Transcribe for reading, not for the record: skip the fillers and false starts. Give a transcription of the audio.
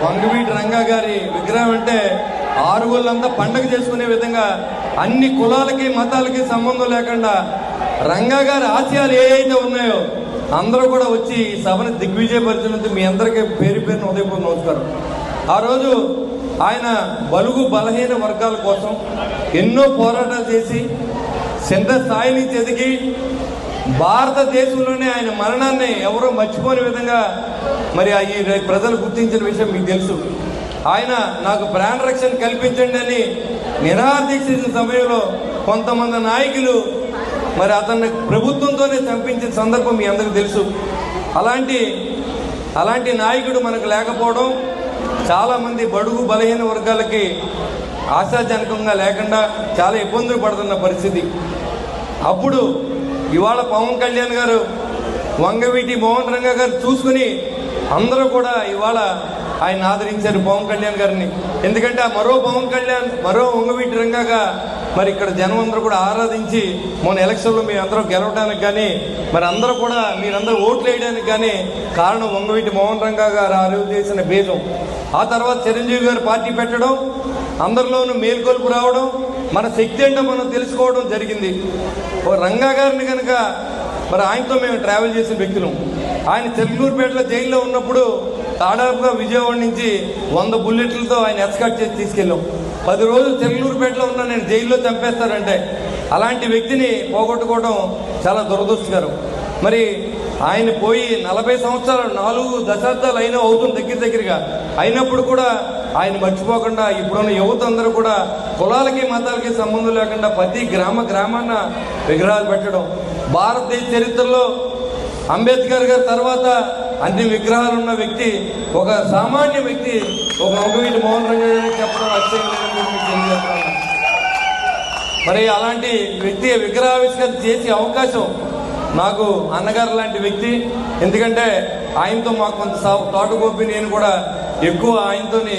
వంగవీటి రంగా గారి విగ్రహం అంటే ఆరుగుళ్ళంతా పండగ చేసుకునే విధంగా అన్ని కులాలకి మతాలకి సంబంధం లేకుండా రంగా గారి ఆశయాలు ఏవైతే ఉన్నాయో అందరూ కూడా వచ్చి ఈ సభను దిగ్విజయపరిచినందుకు మీ అందరికీ పేరు పేరున ఉదయపూర్వ నమస్కారం. ఆ రోజు ఆయన బలుగు బలహీన వర్గాల కోసం ఎన్నో పోరాటాలు చేసి చిన్న స్థాయి నుంచి ఎదిగి భారతదేశంలోనే ఆయన మరణాన్ని ఎవరో మర్చిపోని విధంగా మరి ఈ ప్రజలు గుర్తించిన విషయం మీకు తెలుసు. ఆయన నాకు ప్రాణ రక్షణ కల్పించండి అని నిరాదీక్షించిన సమయంలో కొంతమంది నాయకులు మరి అతన్ని ప్రభుత్వంతోనే చంపించిన సందర్భం మీ అందరికీ తెలుసు. అలాంటి నాయకుడు మనకు లేకపోవడం చాలామంది బడుగు బలహీన వర్గాలకి ఆశాజనకంగా లేకుండా చాలా ఇబ్బందులు పడుతున్న పరిస్థితి. అప్పుడు ఇవాళ పవన్ కళ్యాణ్ గారు వంగవీటి మోహన్ రంగా గారు చూసుకుని అందరూ కూడా ఇవాళ ఆయన ఆదరించారు పవన్ కళ్యాణ్ గారిని. ఎందుకంటే ఆ మరో పవన్ కళ్యాణ్ మరో వంగవీటి రంగాగా మరి ఇక్కడ జనం అందరూ కూడా ఆరాధించి మొన్న ఎలక్షన్లో మీ అందరూ గెలవడానికి కానీ మరి అందరూ కూడా మీరందరూ ఓట్లు వేయడానికి కానీ కారణం వంగవీటి మోహన్ రంగా గారు ఆ రోజు చేసిన బీజం. ఆ తర్వాత చిరంజీవి గారు పార్టీ పెట్టడం, అందరిలోనూ మేల్కొల్పు రావడం, మన శక్తి ఏంటో మనం తెలుసుకోవడం జరిగింది. రంగా గారిని కనుక మరి ఆయనతో మేము ట్రావెల్ చేసిన వ్యక్తులం. ఆయన చెర్లూరుపేటలో జైల్లో ఉన్నప్పుడు దాదాపుగా విజయవాడ నుంచి 100 బుల్లెట్లతో ఆయన ఎస్కాట్ చేసి తీసుకెళ్ళాం. 10 రోజులు చెర్లూరుపేటలో ఉన్నా నేను జైల్లో చంపేస్తారంటే అలాంటి వ్యక్తిని పోగొట్టుకోవడం చాలా దురదృష్టకరం. మరి ఆయన పోయి 40 సంవత్సరాలు 4 దశాబ్దాలు అయినా అవుతుంది దగ్గరగా. అయినప్పుడు కూడా ఆయన మర్చిపోకుండా ఇప్పుడున్న యువత అందరూ కూడా కులాలకి మతాలకి సంబంధం లేకుండా ప్రతి గ్రామాన్న విగ్రహాలు పెట్టడం. భారతదేశ చరిత్రలో అంబేద్కర్ గారి తర్వాత అన్ని విగ్రహాలు ఉన్న వ్యక్తి ఒక సామాన్య వ్యక్తి ఒక వంగవీటి మోహన్ రంగా గారికి చెప్పడం అక్షయంగా. మరి అలాంటి వ్యక్తి విగ్రహావిష్కరణ చేసే అవకాశం నాకు అన్నగారు లాంటి వ్యక్తి. ఎందుకంటే ఆయనతో మాకు కొంత తోటగోపి నేను కూడా ఎక్కువ ఆయనతోని